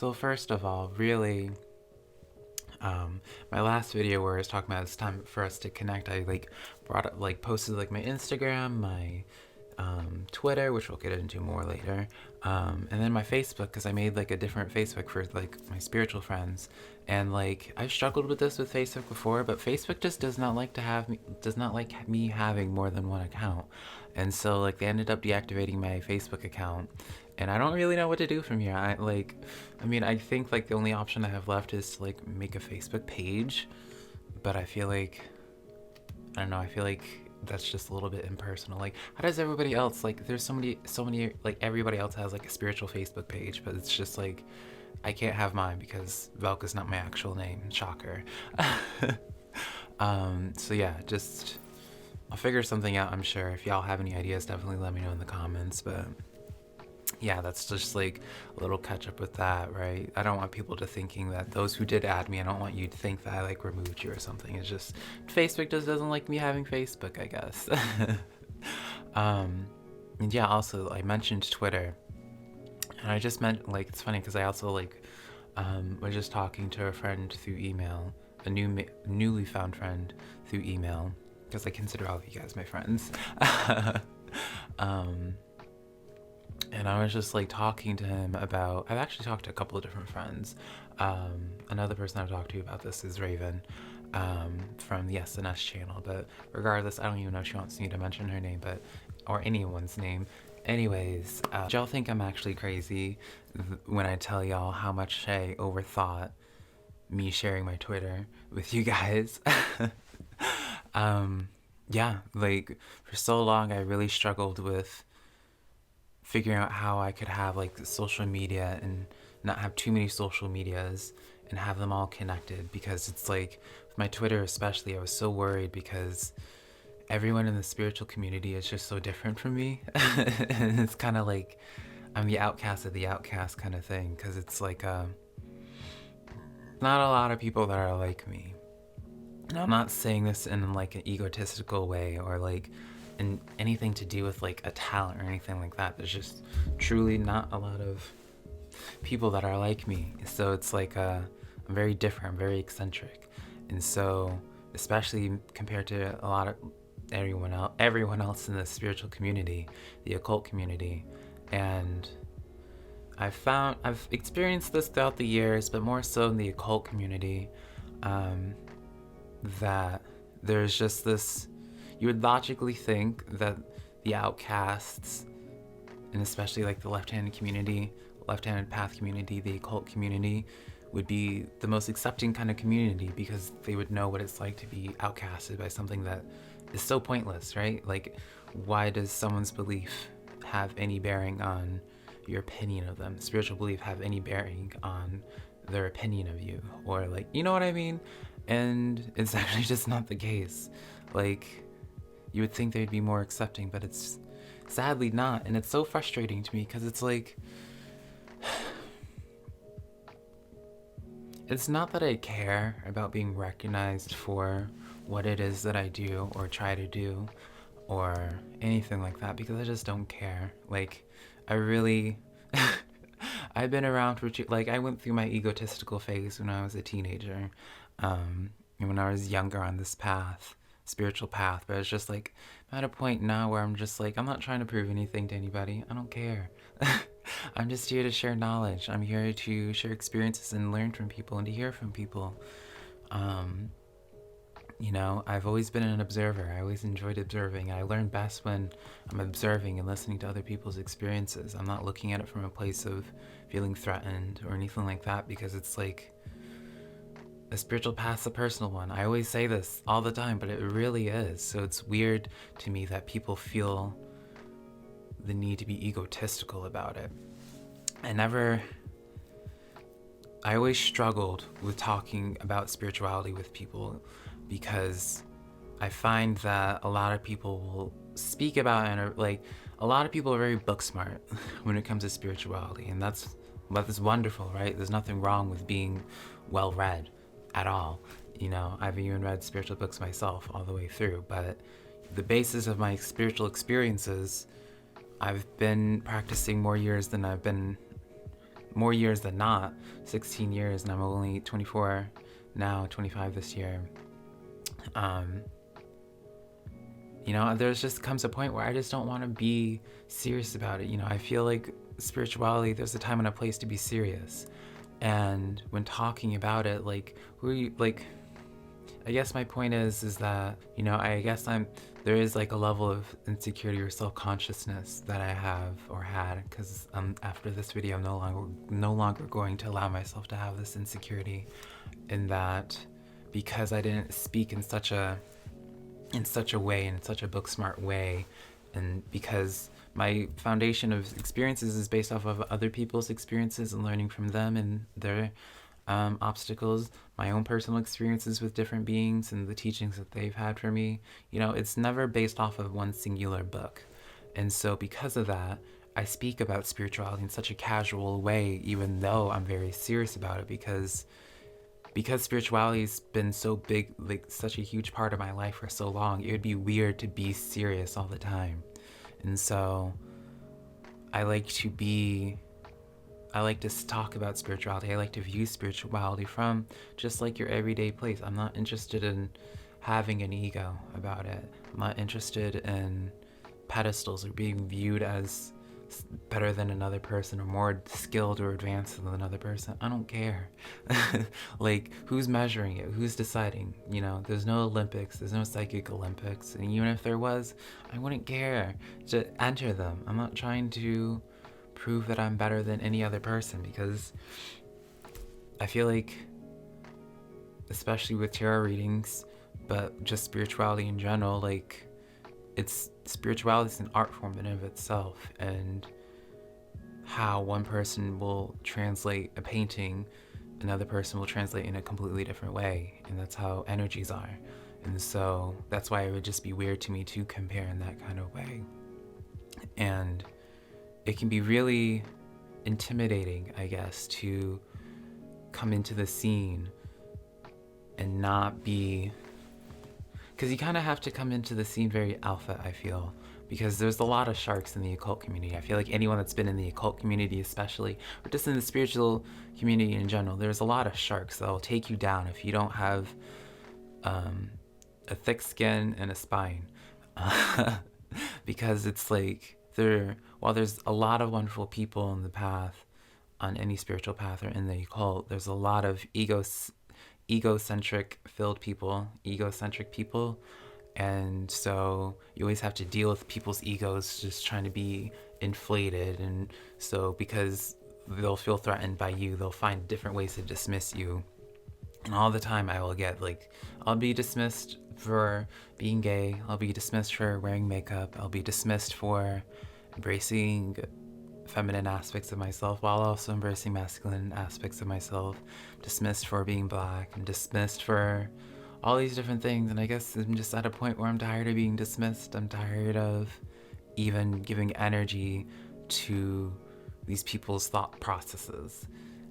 So first of all, really, my last video where I was talking about it's time for us to connect, I brought up, posted my Instagram, my Twitter, which we'll get into more later, and then my Facebook, because I made a different Facebook for my spiritual friends. And I've struggled with this with Facebook before, but Facebook just does not like me having more than one account. And so they ended up deactivating my Facebook account, and I don't really know what to do from here. I think the only option I have left is to make a Facebook page, but I feel I don't know, I feel that's just a little bit impersonal. How does everybody else, there's so many, everybody else has a spiritual Facebook page, but it's just I can't have mine because Velca's not my actual name. Shocker. So yeah, just, I'll figure something out, I'm sure. If y'all have any ideas, definitely let me know in the comments, but yeah, that's just a little catch up with that, right? I don't want people to thinking that those who did add me, I don't want you to think that I removed you or something. It's just Facebook just doesn't like me having Facebook, I guess. And yeah, also I mentioned Twitter, and I just meant it's funny because I also was just talking to a friend through email, a newly found friend through email, because I consider all of you guys my friends. And I was just talking to him about, I've actually talked to a couple of different friends. Another person I've talked to about this is Raven, from the SNS channel, but regardless, I don't even know if she wants me to mention her name, or anyone's name. Anyways, y'all think I'm actually crazy when I tell y'all how much I overthought me sharing my Twitter with you guys. Yeah, for so long I really struggled with figuring out how I could have social media and not have too many social medias and have them all connected, because it's with my Twitter especially, I was so worried because everyone in the spiritual community is just so different from me. And it's kind of I'm the outcast of the outcast kind of thing, because it's not a lot of people that are like me. And I'm not saying this in an egotistical way or in anything to do with a talent or anything like that. There's just truly not a lot of people that are like me. So it's I'm very different, I'm very eccentric. And so, especially compared to a lot of everyone else in the spiritual community, the occult community. And I've experienced this throughout the years, but more so in the occult community, that there's just this, you would logically think that the outcasts, and especially the left-handed community, left-handed path community, the occult community, would be the most accepting kind of community, because they would know what it's like to be outcasted by something that is so pointless, right? Why does someone's belief have any bearing on your opinion of them? Spiritual belief have any bearing on their opinion of you? Or you know what I mean? And it's actually just not the case. You would think they'd be more accepting, but it's sadly not. And it's so frustrating to me, because it's it's not that I care about being recognized for what it is that I do or try to do or anything like that, because I just don't care. I really I've been around for I went through my egotistical phase when I was a teenager, and when I was younger on this path, spiritual path, but it's just I'm at a point now where I'm just I'm not trying to prove anything to anybody. I don't care. I'm just here to share knowledge. I'm here to share experiences and learn from people and to hear from people. You know, I've always been an observer. I always enjoyed observing. I learn best when I'm observing and listening to other people's experiences. I'm not looking at it from a place of feeling threatened or anything like that, because it's a spiritual path's a personal one. I always say this all the time, but it really is. So it's weird to me that people feel the need to be egotistical about it. I always struggled with talking about spirituality with people, because I find that a lot of people will speak about it, and a lot of people are very book smart when it comes to spirituality, and that's wonderful, right? There's nothing wrong with being well read at all. You know, I've even read spiritual books myself all the way through, but the basis of my spiritual experiences, I've been practicing more years than I've been more years than not, 16 years, and I'm only 24 now, 25 this year. There's just comes a point where I just don't want to be serious about it. I feel like spirituality, there's a time and a place to be serious. And when talking about it, I guess my point is that, I guess there is like a level of insecurity or self-consciousness that I have or had, because after this video, I'm no longer going to allow myself to have this insecurity, in that because I didn't speak in such a way, in such a book smart way, and because my foundation of experiences is based off of other people's experiences and learning from them and their obstacles, my own personal experiences with different beings and the teachings that they've had for me. It's never based off of one singular book. And so because of that, I speak about spirituality in such a casual way, even though I'm very serious about it, because spirituality's been so big, like such a huge part of my life for so long, it would be weird to be serious all the time. And so I like to talk about spirituality. I like to view spirituality from just like your everyday place. I'm not interested in having an ego about it. I'm not interested in pedestals or being viewed as better than another person or more skilled or advanced than another person. I don't care. Like, who's measuring it? Who's deciding? There's no Olympics. There's no psychic Olympics. And even if there was, I wouldn't care to enter them. I'm not trying to prove that I'm better than any other person, because I feel like, especially with tarot readings, but just spirituality in general, like, spirituality is an art form in and of itself, and how one person will translate a painting, another person will translate in a completely different way, and that's how energies are. And so that's why it would just be weird to me to compare in that kind of way. And it can be really intimidating, I guess, to come into the scene and not be, because you kind of have to come into the scene very alpha, I feel, because there's a lot of sharks in the occult community. I feel like anyone that's been in the occult community especially, or just in the spiritual community in general, there's a lot of sharks that will take you down if you don't have a thick skin and a spine. Because it's like, while there's a lot of wonderful people in the path, on any spiritual path or in the occult, there's a lot of egocentric people, and so you always have to deal with people's egos just trying to be inflated. And so because they'll feel threatened by you, they'll find different ways to dismiss you. And all the time I'll be dismissed for being gay, I'll be dismissed for wearing makeup, I'll be dismissed for embracing feminine aspects of myself while also embracing masculine aspects of myself, dismissed for being black, I'm dismissed for all these different things. And I guess I'm just at a point where I'm tired of being dismissed. I'm tired of even giving energy to these people's thought processes.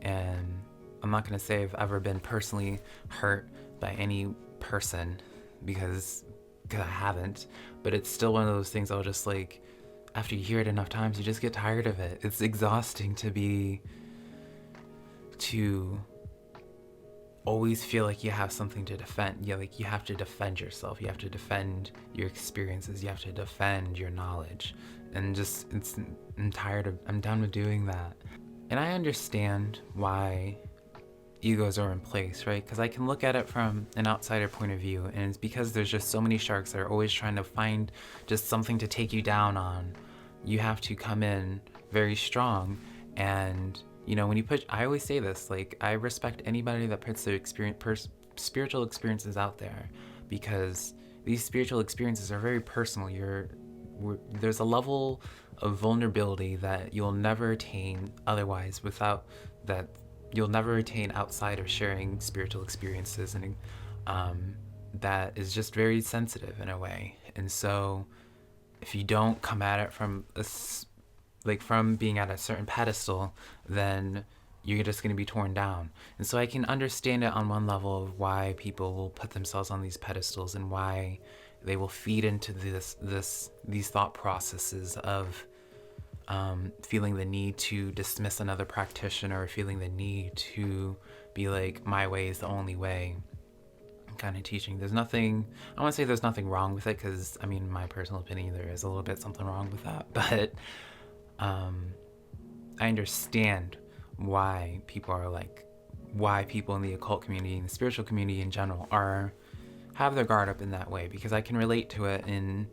And I'm not going to say I've ever been personally hurt by any person, because I haven't, but it's still one of those things I'll just like, after you hear it enough times, you just get tired of it. It's exhausting to always feel like you have something to defend. Yeah, like you have to defend yourself. You have to defend your experiences. You have to defend your knowledge. And I'm done with doing that. And I understand why egos are in place, right? Because I can look at it from an outsider point of view, and it's because there's just so many sharks that are always trying to find just something to take you down on. You have to come in very strong, and I always say this, like, I respect anybody that puts their spiritual experiences out there, because these spiritual experiences are very personal. There's a level of vulnerability that you'll never attain otherwise, without that you'll never attain outside of sharing spiritual experiences, and that is just very sensitive in a way. And so if you don't come at it from being at a certain pedestal, then you're just going to be torn down. And so I can understand it on one level of why people will put themselves on these pedestals, and why they will feed into these thought processes of feeling the need to dismiss another practitioner, or feeling the need to be like, my way is the only way kind of teaching. There's nothing, I want to say there's nothing wrong with it, because I mean, my personal opinion, there is a little bit something wrong with that, but I understand why people are like, why people in the occult community and the spiritual community in general have their guard up in that way, because I can relate to it in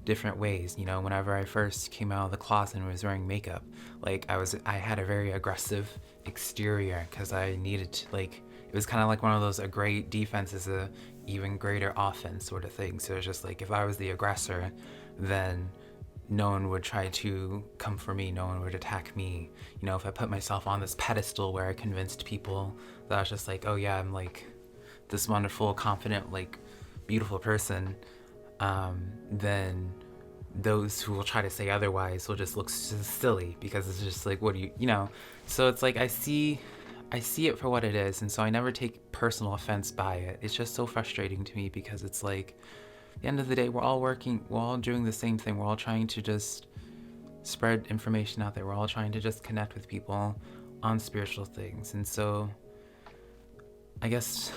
different ways. You know, whenever I first came out of the closet and was wearing makeup, like I had a very aggressive exterior, because I needed to, like, it was kind of like one of those, a great defense is a even greater offense sort of thing. So it's just like, if I was the aggressor, then no one would try to come for me, no one would attack me. You know, if I put myself on this pedestal where I convinced people that I was just like, oh yeah, I'm like this wonderful, confident, like beautiful person, then those who will try to say otherwise will just look silly, because it's just like, what do you know? So it's like, I see it for what it is, and so I never take personal offense by it. It's just so frustrating to me, because it's like, at the end of the day, we're all doing the same thing. We're all trying to just spread information out there. We're all trying to just connect with people on spiritual things. And so I guess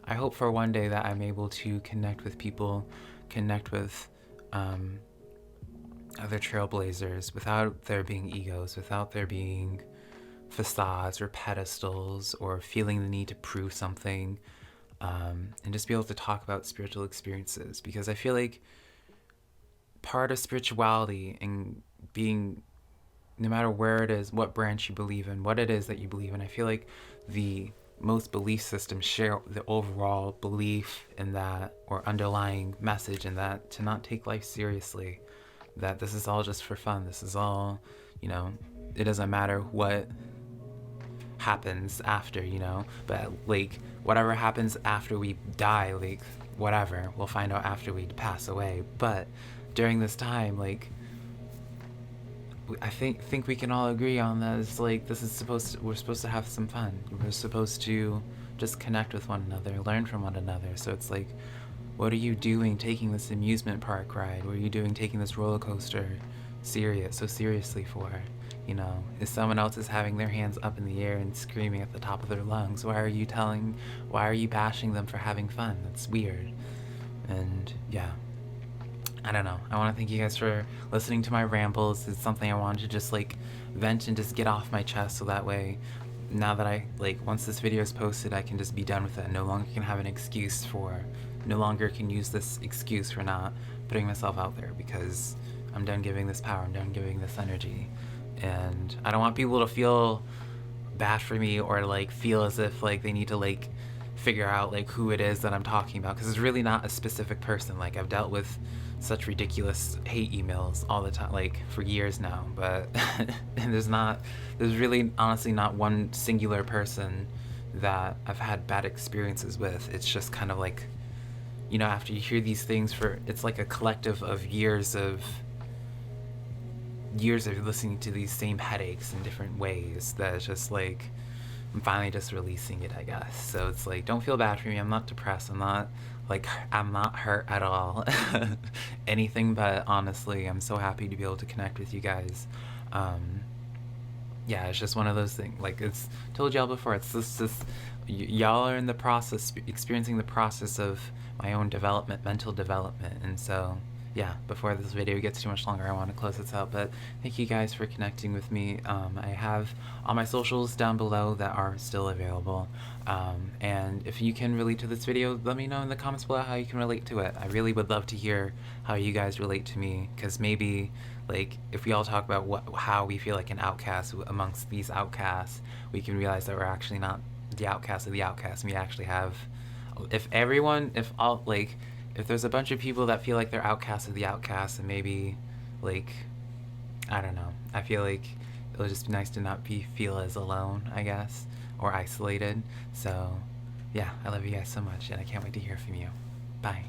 I hope for one day that I'm able to connect with people, connect with other trailblazers, without there being egos, without there being facades or pedestals or feeling the need to prove something, and just be able to talk about spiritual experiences. Because I feel like part of spirituality and being, no matter where it is, what branch you believe in, what it is that you believe in, I feel like the most belief systems share the overall belief in that, or underlying message in that, to not take life seriously, that this is all just for fun, this is all, you know, it doesn't matter what happens after, you know, but like whatever happens after we die, like whatever, we'll find out after we pass away. But during this time, like, I think we can all agree on that. It's like, we're supposed to have some fun. We're supposed to just connect with one another, learn from one another. So it's like, what are you doing taking this amusement park ride? What are you doing taking this roller coaster so seriously for? You know, if someone else is having their hands up in the air and screaming at the top of their lungs, why are you bashing them for having fun? That's weird. And yeah, I don't know. I want to thank you guys for listening to my rambles. It's something I wanted to just like vent and just get off my chest, so that way, now that once this video is posted, I can just be done with it. No longer can use this excuse for not putting myself out there, because I'm done giving this power, I'm done giving this energy. And I don't want people to feel bad for me, or like feel as if like they need to like figure out like who it is that I'm talking about, because it's really not a specific person. Like, I've dealt with such ridiculous hate emails all the time, like for years now, but and there's really honestly not one singular person that I've had bad experiences with. It's just kind of like, you know, after you hear these things it's like a collective of years of listening to these same headaches in different ways, that it's just like, I'm finally just releasing it, I guess. So it's like, don't feel bad for me. I'm not depressed. I'm not hurt at all. Anything but, honestly, I'm so happy to be able to connect with you guys. Yeah, it's just one of those things. Like, it's told y'all before, it's this y'all are in the process, experiencing the process of my own mental development. And so yeah, before this video gets too much longer, I want to close this out. But thank you guys for connecting with me. I have all my socials down below that are still available. And if you can relate to this video, let me know in the comments below how you can relate to it. I really would love to hear how you guys relate to me, because maybe, like, if we all talk about how we feel like an outcast amongst these outcasts, we can realize that we're actually not the outcast of the outcast. We actually have, if there's a bunch of people that feel like they're outcasts of the outcasts, and maybe, like, I don't know, I feel like it'll just be nice to not feel as alone, I guess, or isolated. So yeah, I love you guys so much, and I can't wait to hear from you. Bye.